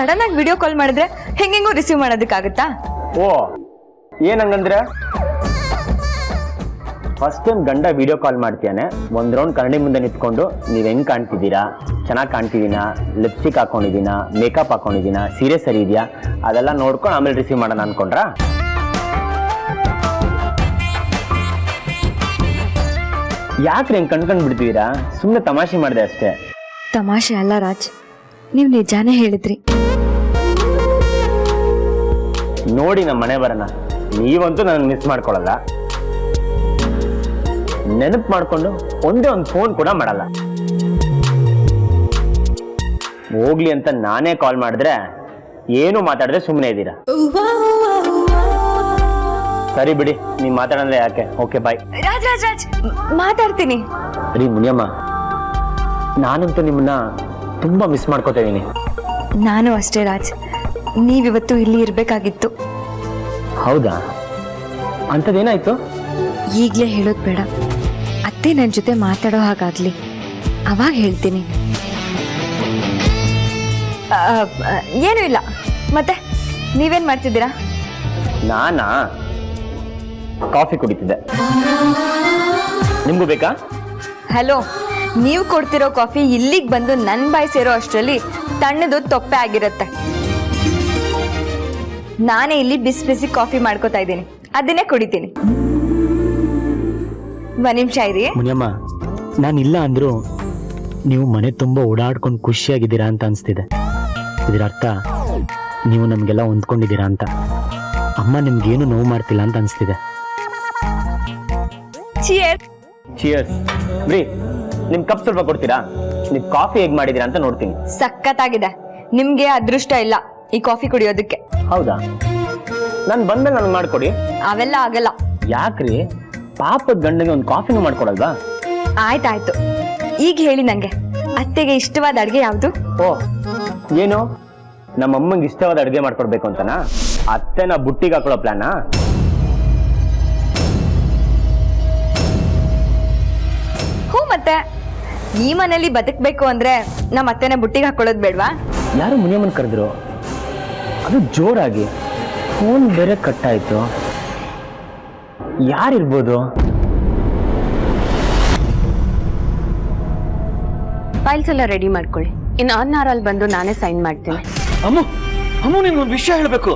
Sudden ಆಗಿ video call ಮಾಡಿದ್ರೆ ಹೆಂಗೆಂಗೋ receive ಮಾಡೋದಕ್ಕಾಗತ್ತಾ? ಓ ಏನಂಗಂದ್ರೆ first time ಗಂಡ ವಿಡಿಯೋ ಕಾಲ್ ಮಾಡ್ತೀಯಾನೆ, ಒಂದ್ ರೌಂಡ್ ಕನ್ನಡಿ ಮುಂದೆ ನಿಂತ್ಕೊಂಡು ನೀವ್ ಹೆಂಗ್ ಕಾಣ್ತಿದ್ದೀರಾ, ಚೆನ್ನಾಗಿ ಕಾಣ್ತಿದ್ದೀನಾ, ಲಿಪ್ಸ್ಟಿಕ್ ಹಾಕೊಂಡಿದ್ದೀನಾ, ಮೇಕಪ್ ಹಾಕೊಂಡಿದ್ದೀನಾ, ಸೀರೆ ಸರಿ ಇದೆಯಾ ಅದೆಲ್ಲ ನೋಡ್ಕೊಂಡು ಆಮೇಲೆ ರಿಸೀವ್ ಮಾಡೋಣ ಅನ್ಕೊಂಡ್ರಾ? ಯಾಕ್ರಿ ಹೆಂಗ್ ಕಣ್ಕೊಂಡ್ ಬಿಡ್ತಿದ್ದೀರಾ? ಸುಮ್ಮನೆ ತಮಾಷೆ ಮಾಡಿದೆ ಅಷ್ಟೇ. ತಮಾಷೆ ಅಲ್ಲ ರಾಜ್, ನೀವು ನಿಜಾನೇ ಹೇಳಿದ್ರಿ. ನೋಡಿ ನಮ್ಮ ಮನೆ ಬರೋಣ, ನೀವಂತೂ ನನ್ನ ಮಿಸ್ ಮಾಡ್ಕೊಳಲ್ಲ, ನೆನಪು ಮಾಡ್ಕೊಂಡು ಒಂದೇ ಒಂದು ಫೋನ್ ಕೂಡ ಮಾಡಲ್ಲ. ಹೋಗ್ಲಿ ಅಂತ ನಾನೇ ಕಾಲ್ ಮಾಡಿದ್ರೆ ಏನು ಮಾತಾಡದೆ ಸುಮ್ಮನೆ ಇದ್ದೀರಾ. ಸರಿ ಬಿಡಿ, ನೀವ್ ಮಾತಾಡಂದ್ರೆ ಯಾಕೆ. Okay bye. ರಾಜ್ ರಾಜ್ ರಾಜ್ ಮಾತಾಡ್ತೀನಿ. ರೀ ಮುನಿಯಮ್ಮ, ನಾನಂತೂ ನಿಮ್ಮನ್ನ ತುಂಬಾ ಮಿಸ್ ಮಾಡ್ಕೋತಾ ಇದೀನಿ. ನಾನು ಅಷ್ಟೇ ರಾಜ್, ನೀವಿವತ್ತು ಇಲ್ಲಿ ಇರ್ಬೇಕಾಗಿತ್ತು. ಹೌದಾ? ಅಂಥದ್ದೇನಾಯ್ತು? ಈಗಲೇ ಹೇಳೋದು ಬೇಡ, ಅತ್ತೆ ನನ್ನ ಜೊತೆ ಮಾತಾಡೋ ಹಾಗಾಗ್ಲಿ, ಅವಾಗ ಹೇಳ್ತೀನಿ. ಏನೂ ಇಲ್ಲ. ಮತ್ತೆ ನೀವೇನ್ ಮಾಡ್ತಿದ್ದೀರಾ? ನಾನಾ ಕಾಫಿ ಕುಡಿತಿದ್ದೆ. ನಿಮ್ಗೂ ಬೇಕಾ? ಹಲೋ, ನೀವು ಕೊಡ್ತಿರೋ ಕಾಫಿ ಇಲ್ಲಿಗೆ ಬಂದು ನನ್ನ ಬಾಯಿ ಸೇರೋ ಅಷ್ಟರಲ್ಲಿ ತಣ್ಣದು ತೊಪ್ಪೆ ಆಗಿರುತ್ತೆ. ನಾನೇ ಇಲ್ಲಿ ಬಿಸಿ ಬಿಸಿ ಕಾಫಿ ಮಾಡ್ಕೋತಾ ಇದ್ದೀನಿ, ಅದನ್ನೇ ಕುಡಿತೀನಿ. ಒಂದ್ ನಿಮಿಷ ಇರಿ. ಮುನಿಯಮ್ಮ, ನಾನಿಲ್ಲ ಅಂದ್ರು ನೀವು ಮನೆ ತುಂಬ ಓಡಾಡ್ಕೊಂಡು ಖುಷಿಯಾಗಿದ್ದೀರಾ ಅಂತ ಅನ್ಸ್ತಿದೆ. ಇದರ ಅರ್ಥ ನೀವು ನಮಗೆಲ್ಲ ಹೊಂದ್ಕೊಂಡಿದ್ದೀರಾ ಅಂತ. ಅಮ್ಮ ನಿಮ್ಗೇನು ನೋವು ಮಾಡ್ತಿಲ್ಲ ಅಂತ ಅನ್ಸ್ತಿದೆ. ಚಿಯರ್ಸ್. ಬ್ರೀ, ನಿಮ್ ಕಪ್ ಸ್ವಲ್ಪ ಕೊಡ್ತೀರಾ? ನೀವು ಕಾಫಿ ಹೇಗ್ ಮಾಡಿದೀರಾ ಅಂತ ನೋಡ್ತೀನಿ. ಸಖತ್ತಾಗಿದೆ. ನಿಮ್ಗೆ ಅದೃಷ್ಟ ಇಲ್ಲ ಈ ಕಾಫಿ ಕುಡಿಯೋದಕ್ಕೆ. ಹೌದಾ? ನಾನು ಬಂದ್ಮೇಲೆ ನನಗೆ ಮಾಡ್ಕೊಡಿ. ಅವೆಲ್ಲ ಆಗಲ್ಲ. ಯಾಕ್ರಿ? ಪಾಪದ ಗಂಡನಿಗೆ ಒಂದು ಕಾಫಿನೂ ಮಾಡ್ಕೊಡಲ್ವಾ? ಆಯ್ತಾಯ್ತು, ಈಗ ಹೇಳಿ ನಂಗೆ, ಅತ್ತೆಗೆ ಇಷ್ಟವಾದ ಅಡ್ಗೆ ಯಾವುದು? ಓ, ಏನು ನಮ್ಮ ಅಮ್ಮಂಗೆ ಇಷ್ಟವಾದ ಅಡ್ಗೆ ಮಾಡ್ಕೊಡ್ಬೇಕು ಅಂತನಾ? ಅತ್ತೆನ ಬುಟ್ಟಿಗೆ ಹಾಕೊಳ್ಳೋ ಪ್ಲಾನಾ? ಹ್ಞೂ, ಮತ್ತೆ ಈ ಮನೇಲಿ ಬದುಕಬೇಕು ಅಂದ್ರೆ ನಮ್ಮ ಅತ್ತೆನ ಬುಟ್ಟಿಗೆ ಹಾಕೊಳ್ಳೋದು ಬೇಡ್ವಾ? ಯಾರು ಮುನಿಯಮ್ಮನ್ ಕರೆದ್ರು? ಅದು ಜೋರಾಗಿ. ಫೋನ್ ಬೇರೆ ಕಟ್ಟಾಯ್ತು. ಯಾರಿರ್ಬೋದು? ಫೈಲ್ಸ್ ಎಲ್ಲ ರೆಡಿ ಮಾಡ್ಕೊಳ್ಳಿ. ಇನ್ನು ಅಲ್ಲಿ ಬಂದು ನಾನೇ ಸೈನ್ ಮಾಡ್ತೀನಿ. ಅಮ್ಮ, ನಿನ್ಗೊಂದು ವಿಷಯ ಹೇಳ್ಬೇಕು.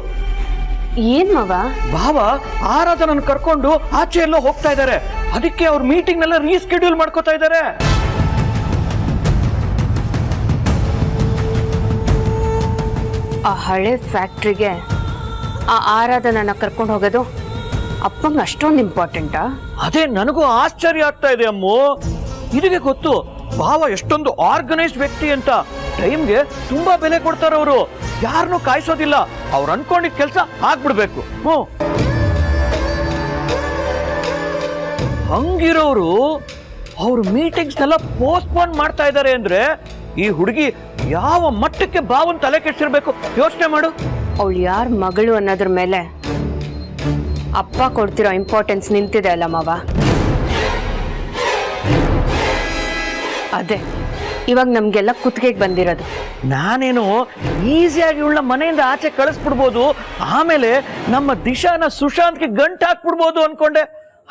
ಏನ್ ಮಾವ? ಭಾವ ಆರಾಧನನ್ನು ಕರ್ಕೊಂಡು ಆಚೆ ಎಲ್ಲೋ ಹೋಗ್ತಾ ಇದ್ದಾರೆ. ಅದಕ್ಕೆ ಅವ್ರ ಮೀಟಿಂಗ್ ನೆಲ್ಲ ರೀಸ್ಕೆಡ್ಯೂಲ್ ಮಾಡ್ಕೋತಾ ಇದ್ದಾರೆ. ಆ ಹಳೆ ಫ್ಯಾಕ್ಟ್ರಿಗೆ ಆ ಆರಾಧನನ್ನ ಕರ್ಕೊಂಡು ಹೋಗೋದು ಅಪ್ಪಂಗೆ ಅಷ್ಟೊಂದು ಇಂಪಾರ್ಟೆಂಟಾ? ಅದೇ ನನಗೂ ಆಶ್ಚರ್ಯ ಆಗ್ತಾ ಇದೆ ಅಮ್ಮು. ಇದಕ್ಕೆ ಗೊತ್ತು ಭಾವ ಎಷ್ಟೊಂದು ಆರ್ಗನೈಸ್ಡ್ ವ್ಯಕ್ತಿ ಅಂತ. ಟೈಮ್ಗೆ ತುಂಬಾ ಬೆಲೆ ಕೊಡ್ತಾರೆ ಅವರು, ಯಾರನ್ನೂ ಕಾಯಿಸೋದಿಲ್ಲ. ಅವ್ರು ಅನ್ಕೊಂಡಿದ್ ಕೆಲಸ ಆಗ್ಬಿಡ್ಬೇಕು. ಹಂಗಿರೋರು ಅವ್ರ ಮೀಟಿಂಗ್ಸ್ನೆಲ್ಲ ಪೋಸ್ಟ್ಪೋನ್ ಮಾಡ್ತಾ ಇದ್ದಾರೆ ಅಂದ್ರೆ ಈ ಹುಡುಗಿ ಯಾವ ಮಟ್ಟಕ್ಕೆ ಭಾವನ್ ತಲೆ ಕೆಡ್ಸಿರ್ಬೇಕು ಯೋಚನೆ ಮಾಡು. ಅವಳು ಯಾರ ಮಗಳು ಅನ್ನೋದ್ರ ಮೇಲೆ ಅಪ್ಪ ಕೊಡ್ತಿರೋ ಇಂಪಾರ್ಟೆನ್ಸ್ ನಿಂತಿದೆ ಅಲ್ಲ ಮಾವ. ಅದೇ ಇವಾಗ ನಮ್ಗೆಲ್ಲ ಕುತ್ತಿಗೆಗೆ ಬಂದಿರೋದು. ನಾನೇನು ಈಸಿಯಾಗಿ ಇವಳನ್ನ ಮನೆಯಿಂದ ಆಚೆ ಕಳಿಸ್ಬಿಡ್ಬೋದು, ಆಮೇಲೆ ನಮ್ಮ ದಿಶಾನ ಸುಶಾಂತ್ಗೆ ಗಂಟು ಹಾಕ್ಬಿಡ್ಬೋದು ಅನ್ಕೊಂಡೆ.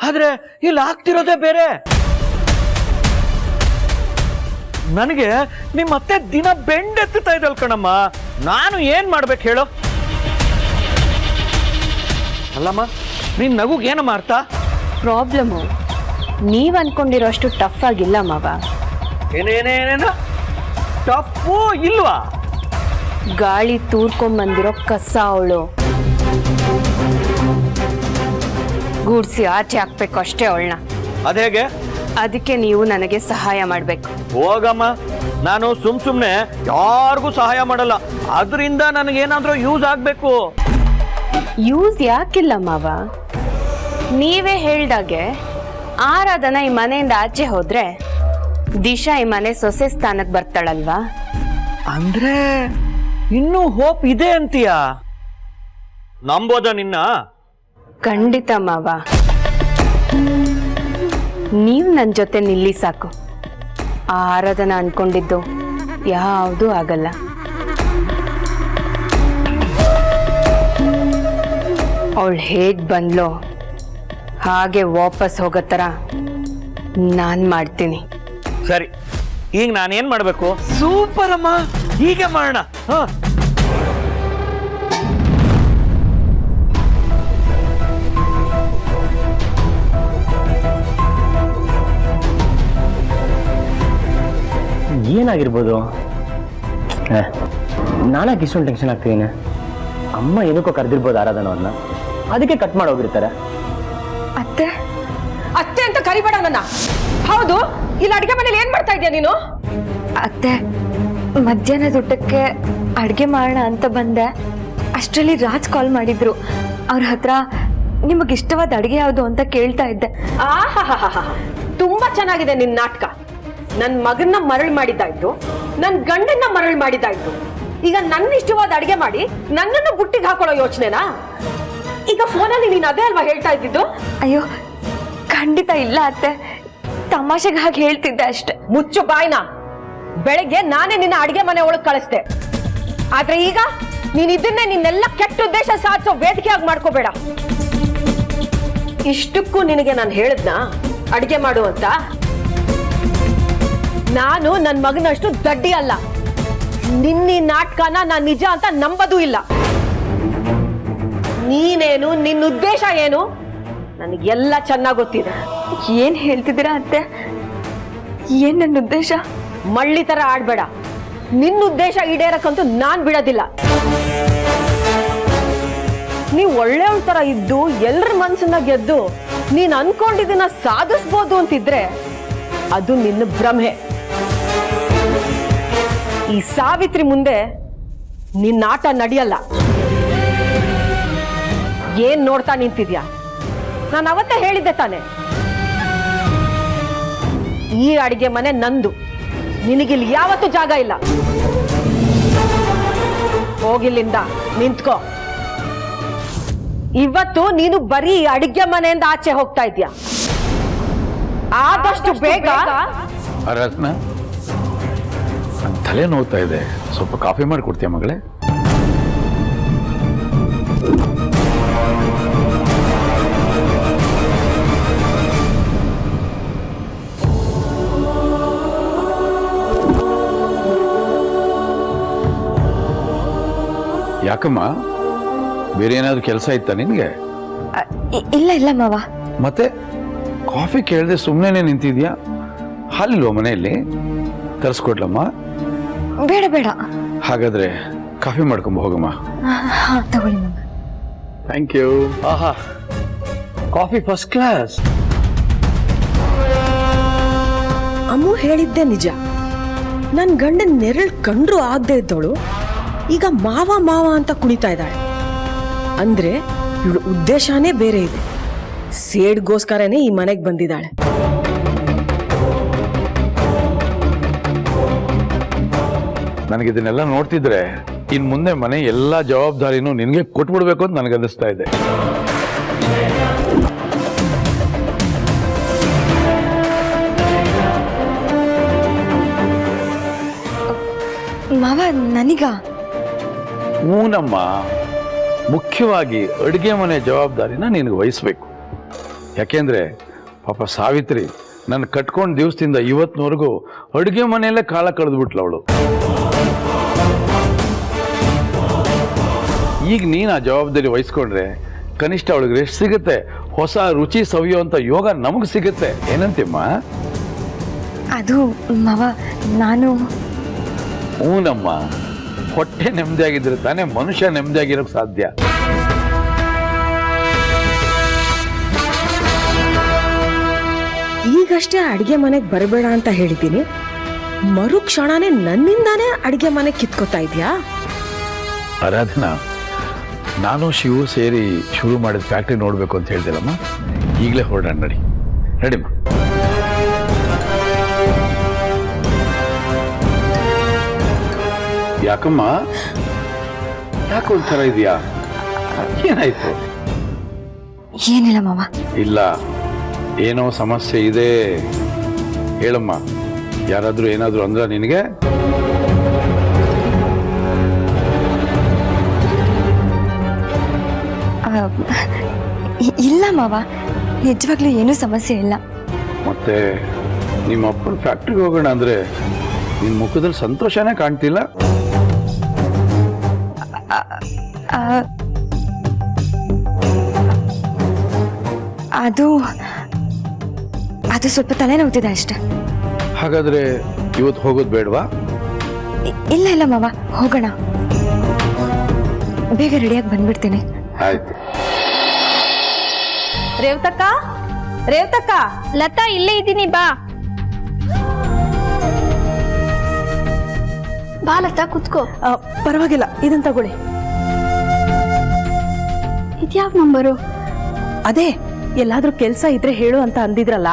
ಆದ್ರೆ ಇಲ್ಲಿ ಆಗ್ತಿರೋದೇ ಬೇರೆ. ನನಗೆ ನಿಮ್ಮ ಅತ್ತೆ ದಿನ ಬೆಂಡೆತ್ತುತ್ತಾ ಇದಲ್ ಕಣಮ್ಮ. ನಾನು ಏನ್ ಮಾಡ್ಬೇಕು ಹೇಳು? ಅಲ್ಲಮ್ಮ, ನೀನ್ ನಗುಗ್ ಏನಮ್ಮ ಅರ್ಥ? ಪ್ರಾಬ್ಲಮ್ಮು ನೀವ್ ಅನ್ಕೊಂಡಿರೋ ಅಷ್ಟು ಟಫ್ ಆಗಿಲ್ಲ ಮಾವ. ಏನೇನೇನೇನ ಟಫು ಇಲ್ವಾ? ಗಾಳಿ ತೂರ್ಕೊಂಬಂದಿರೋ ಕಸ ಅವಳು. ಗೂಡ್ಸಿ ಆಚೆ ಹಾಕ್ಬೇಕು ಅಷ್ಟೇ ಅವಳನ್ನ. ಅದೇಗೆ? ಅದಕ್ಕೆ ನೀವು ನನಗೆ ಸಹಾಯ ಮಾಡ್ಬೇಕು. ಹೋಗಮ್ಮ, ನಾನು ಸುಮ್ನೆ ಯಾರಿಗೂ ಸಹಾಯ ಮಾಡಲ್ಲ. ಅದರಿಂದ ನನಗೇನಾದ್ರೂ ಯೂಸ್ ಆಗ್ಬೇಕು. ಯೂಸ್ ಯಾಕಿಲ್ಲ ಮಾವ? ನೀವೇ ಹೇಳ್ದಾಗೆ ಆರಾಧನ ಈ ಮನೆಯಿಂದ ಆಚೆ ಹೋದ್ರೆ ದಿಶಾ ಈ ಮನೆ ಸೊಸೆ ಸ್ಥಾನಕ್ಕೆ ಬರ್ತಾಳಲ್ವಾ? ಅಂದ್ರೆ ಇನ್ನೂ ಹೋಪ್ ಇದೆ ಅಂತೀಯಾ? ನಂಬೋದ ನಿನ್ನ? ಖಂಡಿತ ಮಾವ, ನೀವು ನನ್ನ ಜೊತೆ ನಿಲ್ಲಿ ಸಾಕು. ಆ ಆರಾಧನ ಅನ್ಕೊಂಡಿದ್ದು ಯಾವುದೂ ಆಗಲ್ಲ. ಅವಳು ಹೇಗ್ ಬಂದ್ಲೋ ಹಾಗೆ ವಾಪಸ್ ಹೋಗೋ ಥರ ನಾನು ಮಾಡ್ತೀನಿ. ಸರಿ, ಈಗ ನಾನೇನ್ ಮಾಡ್ಬೇಕು? ಸೂಪರ್ ಅಮ್ಮ, ಹೀಗೆ ಮಾಡೋಣ. ಹ, ಏನಾಗಿರ್ಬೋದು? ನಾನಾಗಿ ಇಷ್ಟೊಂದು ಟೆನ್ಷನ್ ಆಗ್ತಿದ್ದೀನಿ. ಅಮ್ಮ ಏನಕ್ಕೋ ಕರೆದಿರ್ಬೋದು ಆರಾಧನವ್ರನ್ನ, ಅದಕ್ಕೆ ಕಟ್ ಮಾಡಿ ಹೋಗಿರ್ತಾರೆ. ಅತ್ತೆ ಅತ್ತೆ ಅಂತ ಕರಿಬೇಡ ನನ್ನ. ಹೌದು, ಇಲ್ಲಿ ಅಡಿಗೆ ಮನೇಲಿ ಏನ್ ಮಾಡ್ತಾ ಇದೀಯ ನೀನು? ಅತ್ತೆ, ಮಧ್ಯಾಹ್ನದ ಊಟಕ್ಕೆ ಅಡುಗೆ ಮಾಡೋಣ ಅಂತ ಬಂದೆ. ಅಷ್ಟರಲ್ಲಿ ರಾಜ್ ಕಾಲ್ ಮಾಡಿದ್ರು. ಅವ್ರ ಹತ್ರ ನಿಮಗೆ ಇಷ್ಟವಾದ ಅಡುಗೆ ಯಾವುದು ಅಂತ ಕೇಳ್ತಾ ಇದ್ದೆ. ಆಹಾಹಾಹಾ, ತುಂಬಾ ಚೆನ್ನಾಗಿದೆ ನಿನ್ ನಾಟಕ. ನನ್ ಮಗನ್ನ ಮರಳು ಮಾಡಿದ್ದಾಯ್ತು, ನನ್ ಗಂಡನ್ನ ಮರಳು ಮಾಡಿದ್ದಾಯ್ತು. ಈಗ ನನ್ನ ಇಷ್ಟವಾದ ಅಡಿಗೆ ಮಾಡಿ ನನ್ನನ್ನು ಬುಟ್ಟಿಗೆ ಹಾಕೊಳ್ಳೋ ಯೋಚನೆನಾ? ಈಗ ಫೋನಲ್ಲಿ ನೀನ್ ಅದೇ ಅಲ್ವಾ ಹೇಳ್ತಾ ಇದ್ದಿದ್ದು? ಅಯ್ಯೋ ಖಂಡಿತ ಇಲ್ಲ ಅತ್ತೆ, ತಮಾಷೆಗೆ ಹಾಗೆ ಹೇಳ್ತಿದ್ದೆ ಅಷ್ಟೆ. ಮುಚ್ಚು ಬಾಯ್ನ. ಬೆಳಗ್ಗೆ ನಾನೇ ನಿನ್ನ ಅಡಿಗೆ ಮನೆ ಒಳಗೆ ಕಳಿಸ್ದೆ, ಆದ್ರೆ ಈಗ ನೀನ್ ಇದನ್ನೇ ನಿನ್ನೆಲ್ಲ ಕೆಟ್ಟ ಉದ್ದೇಶ ಸಾಧಿಸೋ ವೇದಿಕೆಯಾಗಿ ಮಾಡ್ಕೋಬೇಡ. ಇಷ್ಟಕ್ಕೂ ನಿನಗೆ ನಾನು ಹೇಳಿದ್ನಾ ಅಡಿಗೆ ಮಾಡು ಅಂತ? ನಾನು ನನ್ನ ಮಗನಷ್ಟು ದಡ್ಡಿ ಅಲ್ಲ. ನಿನ್ನ ನಾಟಕನ ನಾನು ನಿಜ ಅಂತ ನಂಬದೂ ಇಲ್ಲ. ನೀನೇನು, ನಿನ್ನ ಉದ್ದೇಶ ಏನು ನನಗೆಲ್ಲ ಚೆನ್ನಾಗಿ ಗೊತ್ತಿದೆ. ಏನ್ ಹೇಳ್ತಿದ್ದೀರಾ ಅತ್ತೆ? ಏನ್ ನನ್ನ ಉದ್ದೇಶ? ಮಳ್ಳಿ ತರ ಆಡ್ಬೇಡ. ನಿನ್ನ ಉದ್ದೇಶ ಈಡೇರಕ್ಕಂತೂ ನಾನ್ ಬಿಡೋದಿಲ್ಲ. ನೀವು ಒಳ್ಳೆಯವಳ ತರ ಇದ್ದು ಎಲ್ಲರ ಮನ್ಸನ್ನ ಗೆದ್ದು ನೀನ್ ಅನ್ಕೊಂಡಿದ್ದನ್ನ ಸಾಧಿಸ್ಬೋದು ಅಂತಿದ್ರೆ ಅದು ನಿನ್ನ ಭ್ರಮೆ. ಈ ಸಾವಿತ್ರಿ ಮುಂದೆ ನಿನ್ನ ಆಟ ನಡೆಯಲ್ಲ. ಏನ್ ನೋಡ್ತಾ ನಿಂತಿದ್ಯಾ? ನಾನು ಅವತ್ತೇ ಹೇಳಿದ್ದೆ ತಾನೆ, ಈ ಅಡಿಗೆ ಮನೆ ನಂದು. ನಿನಗಿಲ್ಲಿ ಯಾವತ್ತೂ ಜಾಗ ಇಲ್ಲ. ಹೋಗಿಲ್ಲಿಂದ, ನಿಂತ್ಕೋ. ಇವತ್ತು ನೀನು ಬರೀ ಅಡಿಗೆ ಮನೆಯಿಂದ ಆಚೆ ಹೋಗ್ತಾ ಇದ್ಯಾ. ಆದಷ್ಟು ಬೇಗ. ರತ್ನ, ನನ್ನ ತಲೆ ನೋವ್ತಾ ಇದೆ, ಸ್ವಲ್ಪ ಕಾಫಿ ಮಾಡಿ ಕೊಡ್ತೀಯ ಮಗಳೇ? ಯಾಕಮ್ಮ, ಬೇರೆ ಏನಾದ್ರು ಕೆಲಸ ಇತ್ತಾ ನಿನ್ಗೆ? ಇಲ್ಲ ಇಲ್ಲ ಮಾವ. ಮತ್ತೆ ಕಾಫಿ ಕೇಳದೆ ಸುಮ್ಮನೆ ನಿಂತಿದ್ಯಾ? ಹಾಲಿಲ್ವ ಮನೆಯಲ್ಲಿ? ತರಿಸ್ಕೊಡ್ಲಮ್ಮ? ಬೇಡ ಬೇಡ. ಹಾಗಾದ್ರೆ ಕಾಫಿ ಮಾಡ್ಕೊಂಬ ಹೋಗಮ್ಮ. ಹಾ ತಗೊಳ್ಳಿ ಮಾವ. Thank you. ಆಹಾ, ಕಾಫಿ ಫಸ್ಟ್ ಕ್ಲಾಸ್. ಅಮ್ಮು ಹೇಳಿದ್ದೆ ನಿಜ. ನನ್ ಗಂಡನ್ ನೆರಳು ಕಂಡ್ರು ಆಗದೆ ಇದ್ದವಳು ಈಗ ಮಾವ ಮಾವ ಅಂತ ಕುಣಿತಾ ಇದ್ದಾಳೆ. ಅಂದ್ರೆ ಇವಳು ಉದ್ದೇಶನೇ ಬೇರೆ ಇದೆ. ಸೇಡ್ಗೋಸ್ಕರನೇ ಈ ಮನೆಗೆ ಬಂದಿದ್ದಾಳೆ. ನನಗಿದನ್ನೆಲ್ಲ ನೋಡ್ತಿದ್ರೆ ಇನ್ ಮುಂದೆ ಮನೆ ಎಲ್ಲಾ ಜವಾಬ್ದಾರಿನೂ ನಿನ್ಗೆ ಕೊಟ್ಬಿಡ್ಬೇಕು ಅಂತ ನನಗನ್ನಿಸ್ತಾ ಇದೆ. ಮಾವ ನನಗ? ಹೂನಮ್ಮ, ಮುಖ್ಯವಾಗಿ ಅಡುಗೆ ಮನೆ ಜವಾಬ್ದಾರಿನ ನಿನಗೆ ವಹಿಸ್ಬೇಕು. ಯಾಕೆಂದ್ರೆ ಪಾಪ ಸಾವಿತ್ರಿ ನನ್ನ ಕಟ್ಕೊಂಡ್ ದಿವಸದಿಂದ ಇವತ್ತಿನವರೆಗೂ ಅಡುಗೆ ಮನೆಯಲ್ಲೇ ಕಾಲ ಕಳೆದ್ಬಿಟ್ಲು ಅವಳು. ಈಗ ನೀನು ಆ ಜವಾಬ್ದಾರಿ ವಹಿಸ್ಕೊಂಡ್ರೆ ಕನಿಷ್ಠ ಅವಳಿಗೆ ರೆಸ್ಟ್ ಸಿಗುತ್ತೆ, ಹೊಸ ರುಚಿ ಸವಿಯುವಂತ ಯೋಗ ನಮಗೆ ಸಿಗುತ್ತೆ. ಏನಂತಿಮ್ಮ? ಅದು ಮಾವ, ನಾನು ಹೂನಮ್ಮ, ಹೊಟ್ಟೆ ನೆಮ್ಮದಿಯಾಗಿದ್ರೆ ತಾನೇ ಮನುಷ್ಯ ನೆಮ್ಮದಿಯಾಗಿರೋಕೆ ಸಾಧ್ಯ. ಈಗಷ್ಟೇ ಅಡಿಗೆ ಮನೆಗೆ ಬರಬೇಡ ಅಂತ ಹೇಳಿದ್ದೀನಿ, ಮರು ಕ್ಷಣನೇ ನನ್ನಿಂದಾನೇ ಅಡಿಗೆ ಮನೆ ಕಿತ್ಕೋತಾ ಇದ್ಯಾ? ಆರಾಧನಾ, ನಾನು ಶಿವು ಸೇರಿ ಶುರು ಮಾಡಿದ ಫ್ಯಾಕ್ಟ್ರಿ ನೋಡ್ಬೇಕು ಅಂತ ಹೇಳ್ತಿಲ್ಲಮ್ಮ. ಈಗಲೇ ಹೊರಡೋಣ, ನಡಿ ನಡಿಮ್ಮ. ಯಾಕಮ್ಮ, ಯಾಕೆ ಒಂಥರ ಇದೆಯಾ? ಏನಾಯ್ತು? ಏನಿಲ್ಲ ಮಾವ. ಇಲ್ಲ, ಏನೋ ಸಮಸ್ಯೆ ಇದೆ. ಹೇಳಮ್ಮ, ಯಾರಾದ್ರೂ ಏನಾದ್ರು ಅಂದ್ರ ನಿನಗೆ? ಮಾವ, ನಿಜವಾಗ್ಲೂ ಏನೂ ಸಮಸ್ಯೆ ಇಲ್ಲ. ಮತ್ತೆ ನಿಮ್ಮ ಅಪ್ಪನ ಫ್ಯಾಕ್ಟ್ರಿಗೆ ಹೋಗೋಣ ಅಂದರೆ ನಿನ್ನ ಮುಖದಲ್ಲಿ ಸಂತೋಷನೇ ಕಾಣ್ತಿಲ್ಲ. ಆ, ಅದು ಅದು ಸ್ವಲ್ಪ ತಲೆನೋವ್ತಿದೆ ಅಷ್ಟೆ. ಹಾಗಾದರೆ ಇವತ್ತು ಹೋಗೋದು ಬೇಡವಾ? ಇಲ್ಲ ಇಲ್ಲ ಮಾವ, ಹೋಗೋಣ. ಬೇಗ ರೆಡಿಯಾಗಿ ಬಂದ್ಬಿಡ್ತೀನಿ. ಆಯ್ತು. ರೇವತಕ್ಕ, ರೇವತಕ್ಕ. ಲತಾ, ಇಲ್ಲೇ ಇದ್ದೀನಿ, ಬಾ ಬಾ ಲತಾ, ಕುತ್ಕೋ. ಪರವಾಗಿಲ್ಲ, ಇದನ್ನ ತಗೊಳ್ಳಿ. ಇದ್ಯಾವ ನಂಬರು? ಅದೇ ಎಲ್ಲಾದ್ರೂ ಕೆಲಸ ಇದ್ರೆ ಹೇಳು ಅಂತ ಅಂದಿದ್ರಲ್ಲ,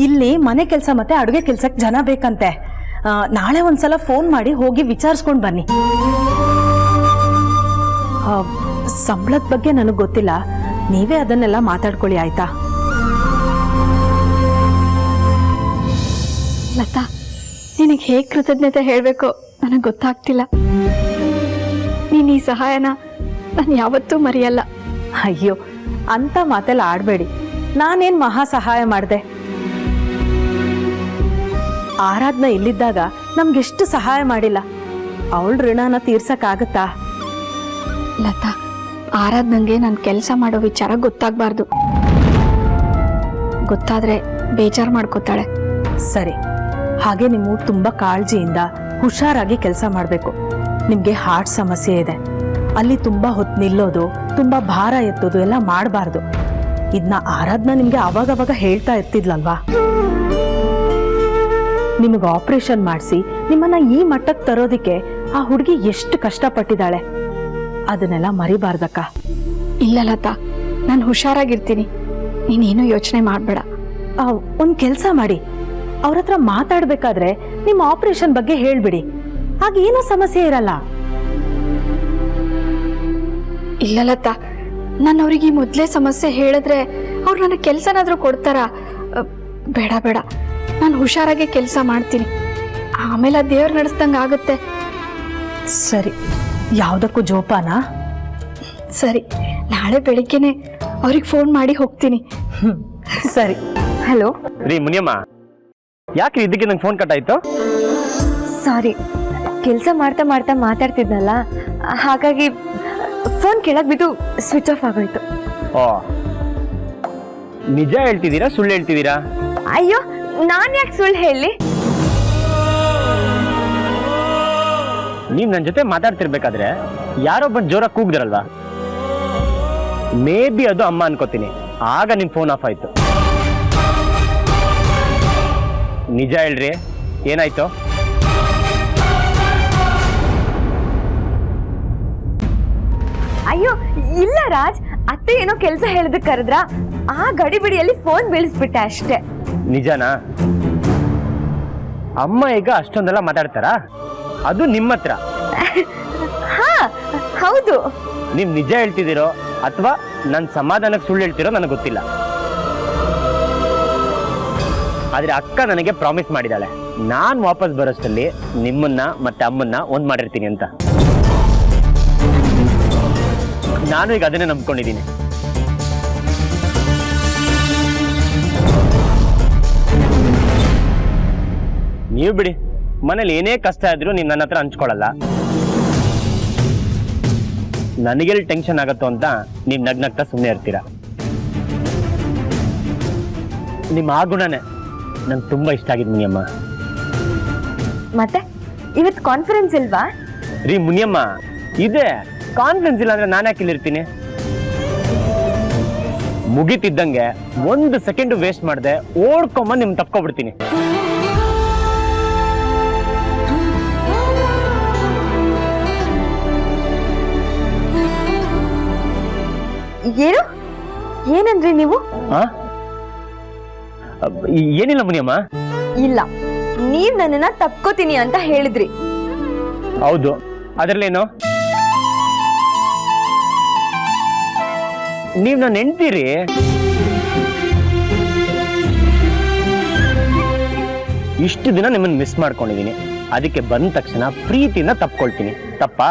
ಇಲ್ಲಿ ಮನೆ ಕೆಲಸ ಮತ್ತೆ ಅಡುಗೆ ಕೆಲ್ಸಕ್ಕೆ ಜನ ಬೇಕಂತೆ. ನಾಳೆ ಒಂದ್ಸಲ ಫೋನ್ ಮಾಡಿ ಹೋಗಿ ವಿಚಾರಿಸ್ಕೊಂಡು ಬನ್ನಿ. ಸಂಬಳದ ಬಗ್ಗೆ ನನಗೆ ಗೊತ್ತಿಲ್ಲ, ನೀವೇ ಅದನ್ನೆಲ್ಲ ಮಾತಾಡ್ಕೊಳ್ಳಿ, ಆಯ್ತಾ? ಲತಾ, ನಿನಗೆ ಹೇಗೆ ಕೃತಜ್ಞತೆ ಹೇಳಬೇಕು ನನಗೆ ಗೊತ್ತಾಗ್ತಿಲ್ಲ. ನೀನು ಈ ಸಹಾಯನ ನಾನು ಯಾವತ್ತೂ ಮರೆಯಲ್ಲ. ಅಯ್ಯೋ, ಅಂತ ಮಾತೆಲ್ಲ ಆಡಬೇಡಿ. ನಾನೇನು ಮಹಾ ಸಹಾಯ ಮಾಡಿದೆ? ಆರಾಧನಾ ಇಲ್ಲಿದ್ದಾಗ ನಮ್ಗೆಷ್ಟು ಸಹಾಯ ಮಾಡಿಲ್ಲ. ಅವಳ ಋಣನ ತೀರ್ಸಕ್ಕಾಗತ್ತಾ? ಲತಾ, ಆರಾಧನೆಗೆ ನಾನು ಕೆಲಸ ಮಾಡೋ ವಿಚಾರ ಗೊತ್ತಾಗಬಾರ್ದು. ಗೊತ್ತಾದ್ರೆ ಬೇಜಾರು ಮಾಡ್ಕೋತಾಳೆ. ಸರಿ, ಹಾಗೆ ನೀವು ತುಂಬ ಕಾಳಜಿಯಿಂದ ಹುಷಾರಾಗಿ ಕೆಲಸ ಮಾಡಬೇಕು. ನಿಮಗೆ ಹಾರ್ಟ್ ಸಮಸ್ಯೆ ಇದೆ, ಅಲ್ಲಿ ತುಂಬ ಹೊತ್ತು ನಿಲ್ಲೋದು, ತುಂಬ ಭಾರ ಎತ್ತೋದು ಎಲ್ಲ ಮಾಡಬಾರ್ದು. ಇದನ್ನ ಆರಾಧನಾ ನಿಮಗೆ ಅವಾಗವಾಗ ಹೇಳ್ತಾ ಇರ್ತಿದ್ಲಲ್ವಾ? ನಿಮಗೆ ಆಪರೇಷನ್ ಮಾಡಿಸಿ ನಿಮ್ಮನ್ನ ಈ ಮಟ್ಟಕ್ಕೆ ತರೋದಕ್ಕೆ ಆ ಹುಡುಗಿ ಎಷ್ಟು ಕಷ್ಟಪಟ್ಟಿದ್ದಾಳೆ, ಅದನ್ನೆಲ್ಲ ಮರಿಬಾರ್ದಕ್ಕ. ಇಲ್ಲ ಲತಾ, ನಾನು ಹುಷಾರಾಗಿರ್ತೀನಿ, ನೀನೇನು ಯೋಚನೆ ಮಾಡಬೇಡ. ಒಂದು ಕೆಲಸ ಮಾಡಿ, ಅವ್ರ ಹತ್ರ ಮಾತಾಡ್ಬೇಕಾದ್ರೆ ನಿಮ್ಮ ಆಪರೇಷನ್ ಬಗ್ಗೆ ಹೇಳ್ಬಿಡಿ, ಆಗೇನೂ ಸಮಸ್ಯೆ ಇರಲ್ಲ. ಇಲ್ಲ ಲತಾ, ನಾನು ಅವ್ರಿಗೆ ಈ ಮೊದಲೇ ಸಮಸ್ಯೆ ಹೇಳಿದ್ರೆ ಅವ್ರು ನನಗೆ ಕೆಲಸನಾದ್ರೂ ಕೊಡ್ತಾರ? ಬೇಡ ಬೇಡ, ನಾನು ಹುಷಾರಾಗಿ ಕೆಲಸ ಮಾಡ್ತೀನಿ, ಆಮೇಲೆ ಆ ದೇವ್ರು ನಡೆಸ್ದಂಗೆ ಆಗುತ್ತೆ. ಸರಿ, ಯಾವುದಕ್ಕೂ ಜೋಪಾನ? ಸರಿ, ನಾಳೆ ಬೆಳಿಗ್ಗೆನೆ ಅವ್ರಿಗೆ ಫೋನ್ ಮಾಡಿ ಹೋಗ್ತೀನಿ. ಸರಿ. ಹಲೋ ರೀ ಮುನಿಯಮ್ಮ, ಯಾಕೆ ಇದಕ್ಕೆ ನಂಗೆ ಫೋನ್ ಕಟ್ ಆಯ್ತು? ಸಾರಿ, ಕೆಲಸ ಮಾಡ್ತಾ ಮಾಡ್ತಾ ಮಾತಾಡ್ತಿದ್ನಲ್ಲ, ಹಾಗಾಗಿ ಫೋನ್ ಕೆಳಗೆ ಬಿದ್ದು ಸ್ವಿಚ್ ಆಫ್ ಆಗೋಯ್ತು. ಓ, ನಿಜ ಹೇಳ್ತಿದ್ದೀರಾ ಸುಳ್ಳು ಹೇಳ್ತಿದ್ದೀರಾ? ಅಯ್ಯೋ, ನಾನು ಯಾಕೆ ಸುಳ್ಳು ಹೇಳಿ? ನೀವ್ ನನ್ನ ಜೊತೆ ಮಾತಾಡ್ತಿರ್ಬೇಕಾದ್ರೆ ಯಾರೋ ಬಂದು ಜೋರಾಗಿ ಕೂಗ್ದಿರಲ್ವಾ? ಮೇ ಬಿ ಅದು ಅಮ್ಮ ಅನ್ಕೋತೀನಿ, ಆಗ ನಿಮ್ ಫೋನ್ ಆಫ್ ಆಯ್ತು. ನಿಜ ಹೇಳ್ರಿ, ಏನಾಯ್ತು? ಅಯ್ಯೋ ಇಲ್ಲ ರಾಜ್, ಅತ್ತೆ ಏನೋ ಕೆಲಸ ಹೇಳಿದಕ್ಕೆ ಕರೆದ್ರ, ಆ ಗಡಿಬಿಡಿಯಲ್ಲಿ ಫೋನ್ ಬೀಳಿಸ್ಬಿಟ್ಟೆ ಅಷ್ಟೇ. ನಿಜನಾ? ಅಮ್ಮ ಈಗ ಅಷ್ಟೊಂದೆಲ್ಲ ಮಾತಾಡ್ತಾರ? ಅದು ನಿಮ್ಮ ಹತ್ರ? ಹಾ ಹೌದು. ನೀವ್ ನಿಜ ಹೇಳ್ತಿದ್ದೀರೋ ಅಥವಾ ನನ್ನ ಸಮಾಧಾನಕ್ಕೆ ಸುಳ್ಳು ಹೇಳ್ತಿರೋ ನನಗೆ ಗೊತ್ತಿಲ್ಲ. ಆದ್ರೆ ಅಕ್ಕ ನನಗೆ ಪ್ರಾಮಿಸ್ ಮಾಡಿದಾಳೆ, ನಾನ್ ವಾಪಸ್ ಬರೋಷ್ಟರಲ್ಲಿ ನಿಮ್ಮನ್ನ ಮತ್ತೆ ಅಮ್ಮನ್ನ ಒಂದ್ ಮಾಡಿರ್ತೀನಿ ಅಂತ. ನಾನು ಈಗ ಅದನ್ನೇ ನಂಬ್ಕೊಂಡಿದ್ದೀನಿ. ನೀವು ಬಿಡಿ, ಮನೇಲಿ ಏನೇ ಕಷ್ಟ ಇದ್ರೂ ನೀವು ನನ್ನ ಹತ್ರ ಹಂಚ್ಕೊಳ್ಳಲ್ಲ. ನನಗೆಲ್ಲಿ ಟೆನ್ಷನ್ ಆಗತ್ತೋ ಅಂತ ನೀವು ನಗ್ನಗ್ತಾ ಸುಮ್ಮನೆ ಇರ್ತೀರ. ನಿಮ್ಮ ಆ ಗುಣನೇ ನಂಗೆ ತುಂಬಾ ಇಷ್ಟ ಆಗಿದೆ ಮುನಿಯಮ್ಮ. ಮತ್ತೆ ಇವತ್ತು ಕಾನ್ಫರೆನ್ಸ್ ಇಲ್ವಾ? ರೀ ಮುನಿಯಮ್ಮ, ಇದೆ ಕಾನ್ಫಿಡೆನ್ಸ್ ಇಲ್ಲ ಅಂದ್ರೆ ನಾನು ಯಾಕೆ ಇಲ್ಲಿರ್ತೀನಿ? ಮುಗಿತಿದ್ದಂಗೆ 1 ಸೆಕೆಂಡ್ ವೇಸ್ಟ್ ಮಾಡದೆ ಓಡ್ಕೊಂಬ ನಿಮ್ ತಪ್ಕೊಬಿಡ್ತೀನಿ. ಏನು ಏನಂದ್ರಿ ನೀವು? ಏನಿಲ್ಲ ಮುನಿಯಮ್ಮ. ಇಲ್ಲ, ನೀವ್ ನನ್ನನ್ನ ತಪ್ಕೋತೀನಿ ಅಂತ ಹೇಳಿದ್ರಿ. ಹೌದು, ಅದರಲ್ಲೇನು? ನೀವ್ ನನ್ನ ಹೆಂಡ್ತೀರಿ. ಇಷ್ಟು ದಿನ ನಿಮ್ಮನ್ನ ಮಿಸ್ ಮಾಡ್ಕೊಂಡಿದೀನಿ, ಅದಕ್ಕೆ ಬಂದ ತಕ್ಷಣ ಪ್ರೀತಿಯಿಂದ ತಪ್ಕೊಳ್ತೀನಿ. ತಪ್ಪಾ?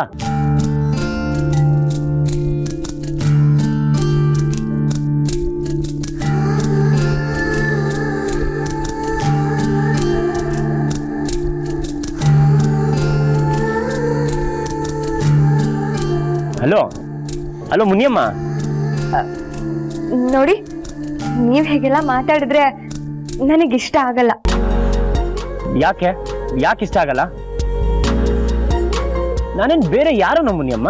Hello hello Muniyamma. ನೋಡಿ, ನೀವು ಹೇಗೆಲ್ಲ ಮಾತಾಡಿದ್ರೆ ನನಗಿಷ್ಟ ಆಗಲ್ಲ. ಯಾಕೆ ಯಾಕೆ ಇಷ್ಟ ಆಗಲ್ಲ? ನಾನೇನು ಬೇರೆ ಯಾರು ನಮ್ಮ ಮುನಿಯಮ್ಮ?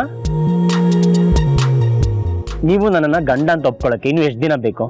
ನೀವು ನನ್ನನ್ನು ಗಂಡ ಅಂತ ಒಪ್ಕೊಳ್ಳೋಕೆ ಇನ್ನು ಎಷ್ಟು ದಿನ ಬೇಕು?